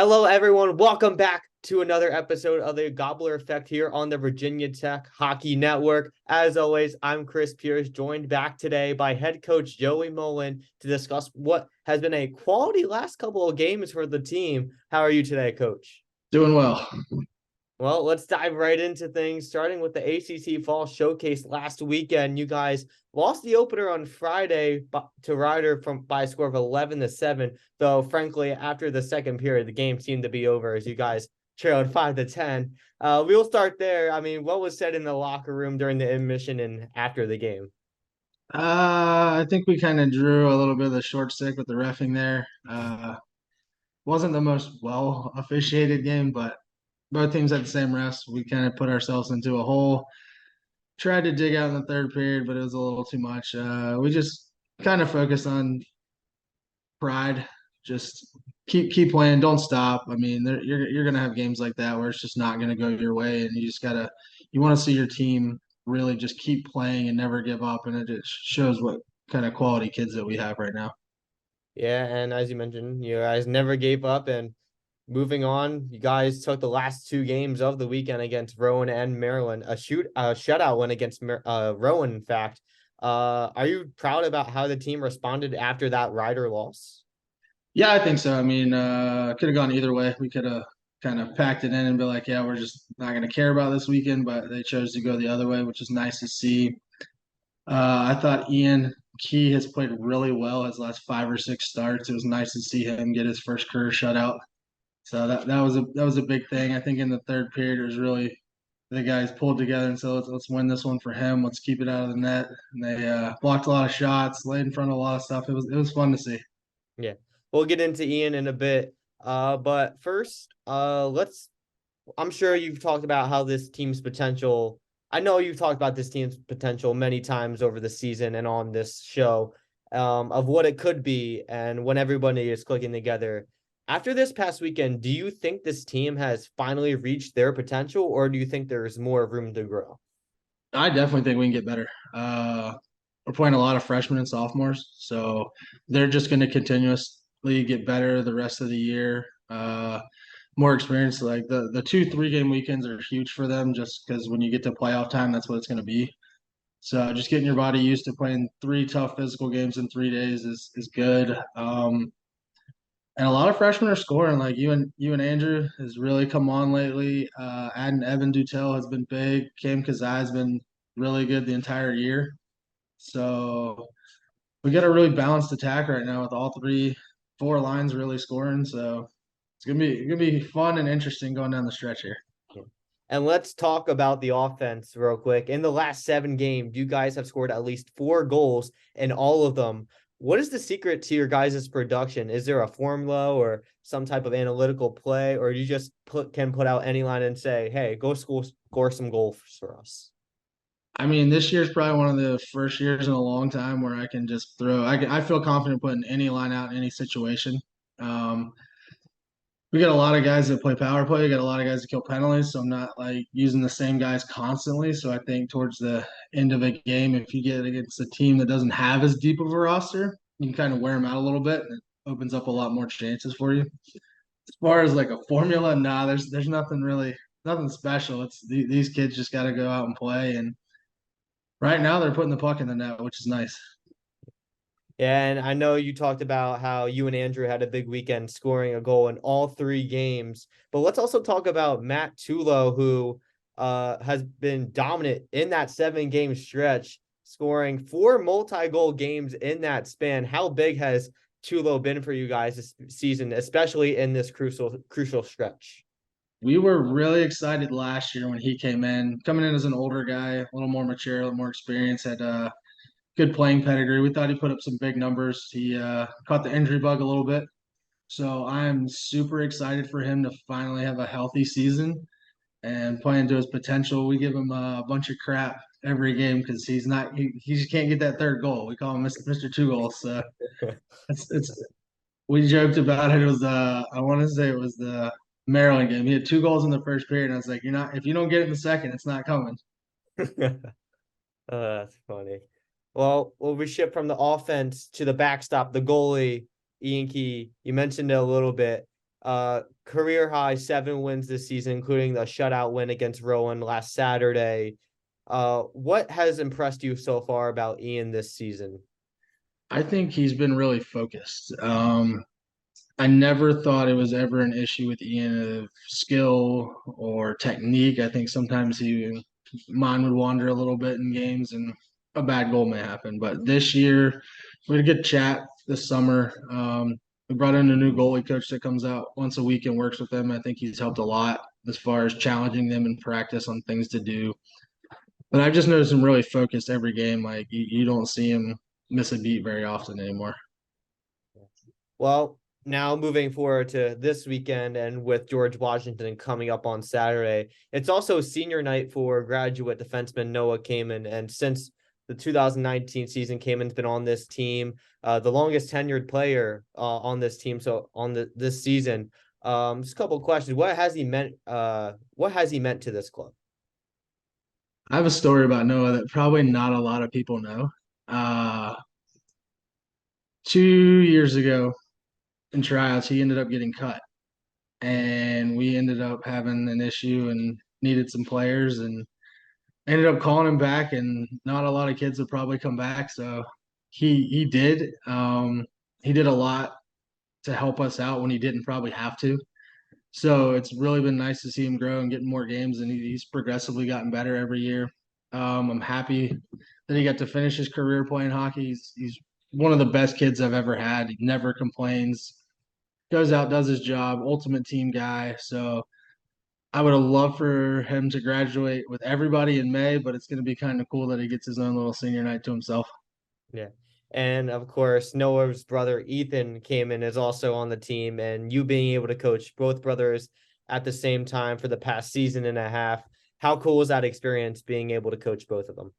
Hello, everyone. Welcome back to another episode of the Gobbler Effect here on the Virginia Tech Hockey Network. As always, I'm Chris Pierce, joined back today by head coach Joey Mullen to discuss what has been a quality last couple of games for the team. How are you today, coach? Doing well. Well, let's dive right into things, starting with the ACC Fall Showcase last weekend. You guys lost the opener on Friday to Rider by a score of 11-7, though frankly, after the second period, the game seemed to be over as you guys trailed 5-10. We'll start there. I mean, what was said in the locker room during the intermission and after the game? I think we kind of drew a little bit of the short stick with the reffing there. Wasn't the most well officiated game, but both teams had the same refs. We kind of put ourselves into a hole. Tried to dig out in the third period, but it was a little too much. We just kind of focused on pride. Just keep playing. Don't stop. I mean, you're gonna have games like that where it's just not gonna go your way, and you want to see your team really just keep playing and never give up, and it just shows what kind of quality kids that we have right now. Yeah, and as you mentioned, you guys never gave up. And moving on, you guys took the last two games of the weekend against Rowan and Maryland. A shutout win against Rowan, in fact. Are you proud about how the team responded after that Rider loss? Yeah, I think so. I mean, could have gone either way. We could have kind of packed it in and be like, yeah, we're just not going to care about this weekend, but they chose to go the other way, which is nice to see. I thought Ian Key has played really well his last five or six starts. It was nice to see him get his first career shutout. So that was a big thing. I think in the third period it was really the guys pulled together and said, let's win this one for him. Let's keep it out of the net. And they blocked a lot of shots, laid in front of a lot of stuff. It was fun to see. Yeah, we'll get into Ian in a bit. But first, I'm sure you've talked about how this team's potential. I know you've talked about this team's potential many times over the season and on this show, of what it could be. And when everybody is clicking together after this past weekend, do you think this team has finally reached their potential, or do you think there's more room to grow? I definitely think we can get better. We're playing a lot of freshmen and sophomores, so they're just going to continuously get better the rest of the year. More experience, like the 2 3 game weekends are huge for them, just because when you get to playoff time, that's what it's going to be. So just getting your body used to playing three tough physical games in 3 days is good. And a lot of freshmen are scoring. Like you and Andrew has really come on lately. Adding Evan Dutel has been big. Cam Kazai has been really good the entire year. So we got a really balanced attack right now with all three, four lines really scoring. So it's gonna be fun and interesting going down the stretch here. Yeah. And let's talk about the offense real quick. In the last 7 games, you guys have scored at least 4 goals in all of them. What is the secret to your guys' production? Is there a formula or some type of analytical play, or you just can put out any line and say, "Hey, go score some goals for us"? I mean, this year's probably one of the first years in a long time where I can just throw. I feel confident putting any line out in any situation. Um, we got a lot of guys that play power play. We got a lot of guys that kill penalties. So I'm not like using the same guys constantly. So I think towards the end of a game, if you get against a team that doesn't have as deep of a roster, you can kind of wear them out a little bit, and it opens up a lot more chances for you. As far as like a formula, nah, there's nothing really, nothing special. These kids just got to go out and play, and right now they're putting the puck in the net, which is nice. Yeah, and I know you talked about how you and Andrew had a big weekend scoring a goal in all 3 games. But let's also talk about Matt Tulo, who has been dominant in that 7 game stretch, scoring 4 multi-goal games in that span. How big has Tulo been for you guys this season, especially in this crucial stretch? We were really excited last year when he came in, coming in as an older guy, a little more mature, a little more experience, had good playing pedigree. We thought he put up some big numbers. He caught the injury bug a little bit. So I'm super excited for him to finally have a healthy season and play into his potential. We give him a bunch of crap every game because he just can't get that third goal. We call him Mr. Two Goals. So it's we joked about it. It was I want to say it was the Maryland game. He had 2 goals in the first period. And I was like, you're not if you don't get it in the second, it's not coming. That's funny. Well, we shift from the offense to the backstop, the goalie, Ian Key. You mentioned it a little bit. career high 7 wins this season, including the shutout win against Rowan last Saturday. What has impressed you so far about Ian this season? I think he's been really focused. I never thought it was ever an issue with Ian of skill or technique. I think sometimes mind would wander a little bit in games and a bad goal may happen. But this year, we had a good chat this summer. We brought in a new goalie coach that comes out once a week and works with them. I think he's helped a lot as far as challenging them in practice on things to do. But I've just noticed him really focused every game. Like you don't see him miss a beat very often anymore. Well, now moving forward to this weekend and with George Washington coming up on Saturday, it's also senior night for graduate defenseman Noah Kamen. And since the 2019 season, Kamen's been on this team, the longest tenured player on this team. So on this season, just a couple of questions. What has he meant? What has he meant to this club? I have a story about Noah that probably not a lot of people know. Uh, 2 years ago in tryouts, he ended up getting cut, and we ended up having an issue and needed some players, and ended up calling him back. And not a lot of kids would probably come back, so he did. He did a lot to help us out when he didn't probably have to. So it's really been nice to see him grow and getting more games, and he's progressively gotten better every year. I'm happy that he got to finish his career playing hockey. He's one of the best kids I've ever had. He never complains, goes out, does his job, ultimate team guy. So I would have loved for him to graduate with everybody in May, but it's going to be kind of cool that he gets his own little senior night to himself. Yeah. And of course, Noah's brother Ethan came in is also on the team, and you being able to coach both brothers at the same time for the past season and a half. How cool was that experience being able to coach both of them?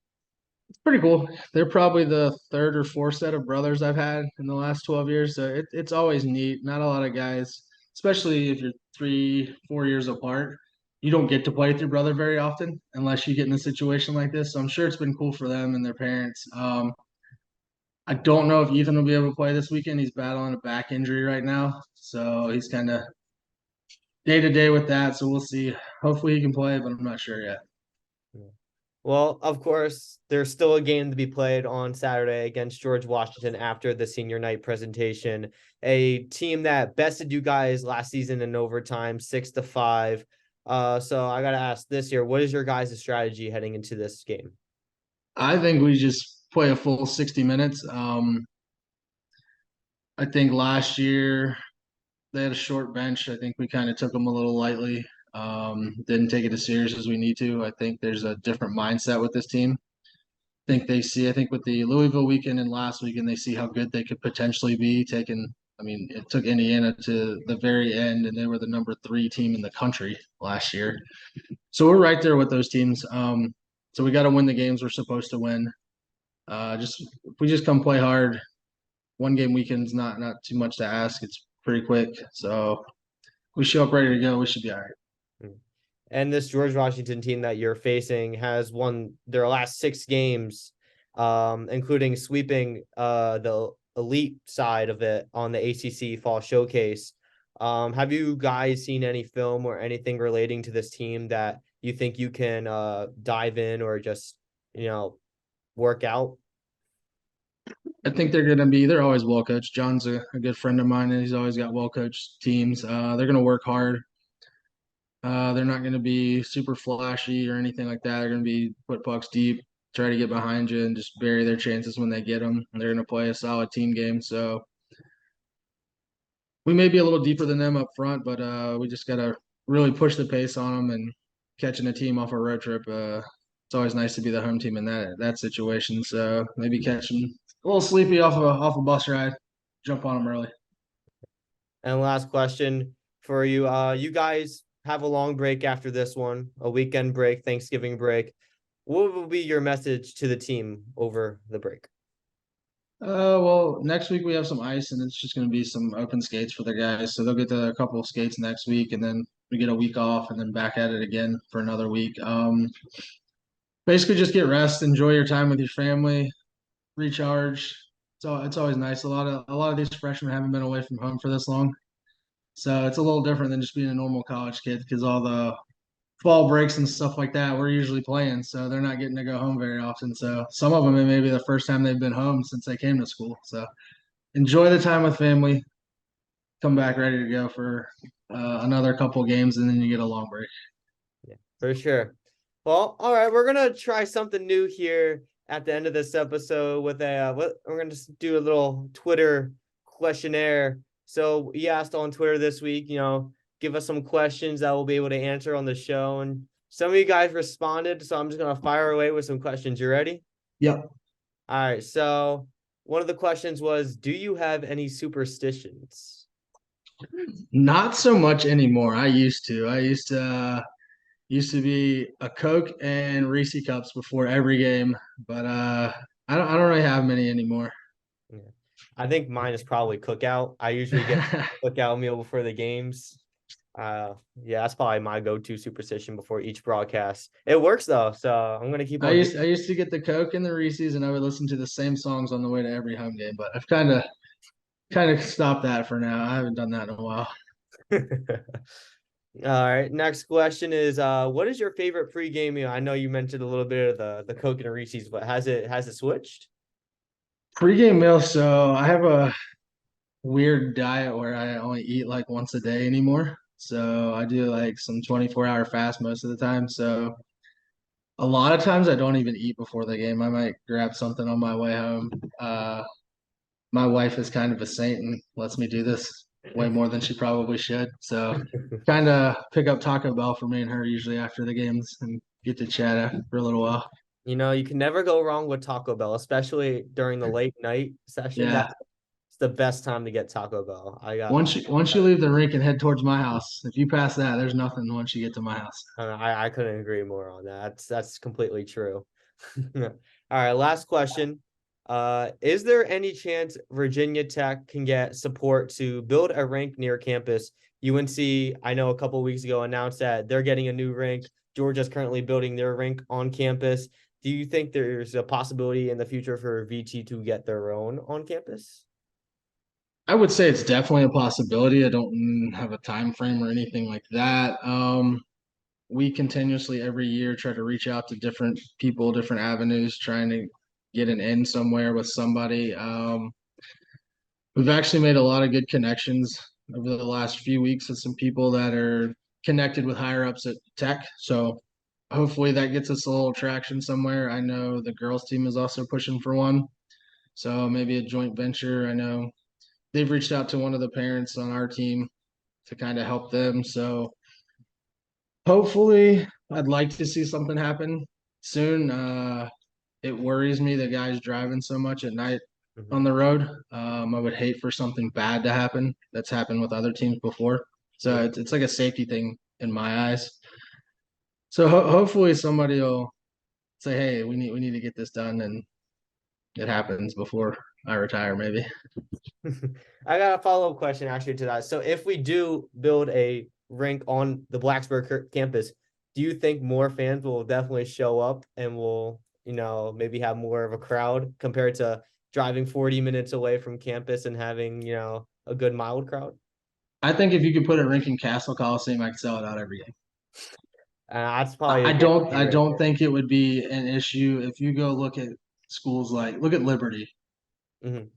It's pretty cool. They're probably the third or fourth set of brothers I've had in the last 12 years. So it's always neat. Not a lot of guys, especially if you're 3, 4 years apart, you don't get to play with your brother very often unless you get in a situation like this. So I'm sure it's been cool for them and their parents. I don't know if Ethan will be able to play this weekend. He's battling a back injury right now. So he's kind of day to day with that. So we'll see. Hopefully he can play, but I'm not sure yet. Well, of course, there's still a game to be played on Saturday against George Washington after the senior night presentation. A team that bested you guys last season in overtime, 6-5. So I gotta ask this year, what is your guys' strategy heading into this game? I think we just play a full 60 minutes. I think last year they had a short bench. I think we kind of took them a little lightly. Didn't take it as serious as we need to. I think there's a different mindset with this team. I think with the Louisville weekend and last weekend, they see how good they could potentially be. I mean, it took Indiana to the very end, and they were the number 3 team in the country last year. So we're right there with those teams. So we got to win the games we're supposed to win. Just if we just come play hard, 1 game weekend's not too much to ask. It's pretty quick. So we show up ready to go. We should be all right. And this George Washington team that you're facing has won their last 6 games, including sweeping the elite side of it on the ACC Fall Showcase. Have you guys seen any film or anything relating to this team that you think you can dive in or just, work out? I think they're always well coached. John's a good friend of mine, and he's always got well coached teams. They're going to work hard. They're not going to be super flashy or anything like that. They're going to be put pucks deep, try to get behind you, and just bury their chances when they get them. And they're going to play a solid team game. So we may be a little deeper than them up front, but we just got to really push the pace on them. And catching a team off a road trip, it's always nice to be the home team in that situation. So maybe catching a little sleepy off a bus ride, jump on them early. And last question for you. You guys have a long break after this one, a weekend break, Thanksgiving break. What will be your message to the team over the break? Well, next week we have some ice, and it's just going to be some open skates for the guys. So they'll get a couple of skates next week, and then we get a week off, and then back at it again for another week. Basically, just get rest, enjoy your time with your family, recharge. So it's always nice. A lot of these freshmen haven't been away from home for this long. So it's a little different than just being a normal college kid because all the fall breaks and stuff like that, we're usually playing. So they're not getting to go home very often. So some of them, it may be the first time they've been home since they came to school. So enjoy the time with family, come back ready to go for another couple games, and then you get a long break. Yeah, for sure. Well, all right, we're gonna try something new here at the end of this episode with we're gonna just do a little Twitter questionnaire. So we asked on Twitter this week, give us some questions that we'll be able to answer on the show, and some of you guys responded, so I'm just gonna fire away with some questions. You ready? Yep. All right. So one of the questions was, do you have any superstitions? Not so much anymore. I used to. I used to be a Coke and Reese cups before every game, but I don't really have many anymore. Yeah. I think mine is probably cookout. I usually get cookout meal before the games. Yeah, that's probably my go-to superstition before each broadcast. It works though, so I'm gonna keep I on used doing I used to get the Coke and the Reese's, and I would listen to the same songs on the way to every home game. But I've kind of stopped that for now. I haven't done that in a while. it. All right. Next question is what is your favorite pregame meal? I know you mentioned a little bit of the Coke and Reese's, but has it switched? Pre-game meal. So I have a weird diet where I only eat like once a day anymore. So I do like some 24-hour fast most of the time. So a lot of times I don't even eat before the game. I might grab something on my way home. My wife is kind of a saint and lets me do this way more than she probably should. So kind of pick up Taco Bell for me and her usually after the games and get to chat for a little while. You can never go wrong with Taco Bell, especially during the late night session. Yeah. That's the best time to get Taco Bell. I got Once you leave the rink and head towards my house, if you pass that, there's nothing once you get to my house. I couldn't agree more on that. That's completely true. All right, last question. Is there any chance Virginia Tech can get support to build a rink near campus? UNC, I know a couple of weeks ago announced that they're getting a new rink. Georgia's currently building their rink on campus. Do you think there's a possibility in the future for VT to get their own on campus? I would say it's definitely a possibility. I don't have a time frame or anything like that. We continuously every year try to reach out to different people, different avenues, trying to get an in somewhere with somebody. We've actually made a lot of good connections over the last few weeks with some people that are connected with higher ups at Tech. So hopefully that gets us a little traction somewhere. I know the girls team is also pushing for one. So maybe a joint venture. I know they've reached out to one of the parents on our team to kind of help them. So hopefully I'd like to see something happen soon. It worries me that guys driving so much at night Mhm. on the road. I would hate for something bad to happen. That's happened with other teams before. So Yeah. it's like a safety thing in my eyes. So hopefully somebody will say, "Hey, we need to get this done," and it happens before I retire, maybe. I got a follow-up question actually to that. So if we do build a rink on the Blacksburg campus, do you think more fans will definitely show up and will, maybe have more of a crowd compared to driving 40 minutes away from campus and having, a good mild crowd? I think if you could put a rink in Castle Coliseum, I could sell it out every game. That's probably I a don't guarantee I right don't there. think it would be an issue if you go look at schools like look at Liberty. Mhm.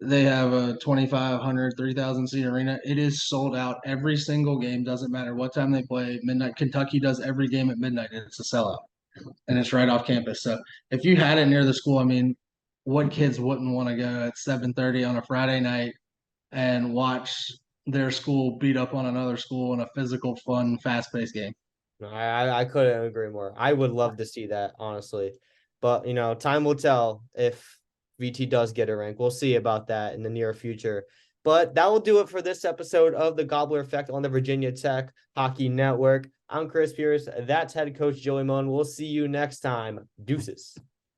They have a 2,500, 3,000 seat arena. It is sold out every single game. Doesn't matter what time they play. Midnight Kentucky does every game at midnight. It's a sellout, and it's right off campus. So if you had it near the school, I mean, what kids wouldn't want to go at 7:30 on a Friday night and watch their school beat up on another school in a physical, fun, fast-paced game? No, I couldn't agree more. I would love to see that, honestly. But, time will tell if VT does get a rank. We'll see about that in the near future. But that will do it for this episode of the Gobbler Effect on the Virginia Tech Hockey Network. I'm Chris Pierce. That's head coach Joey Mullen. We'll see you next time. Deuces.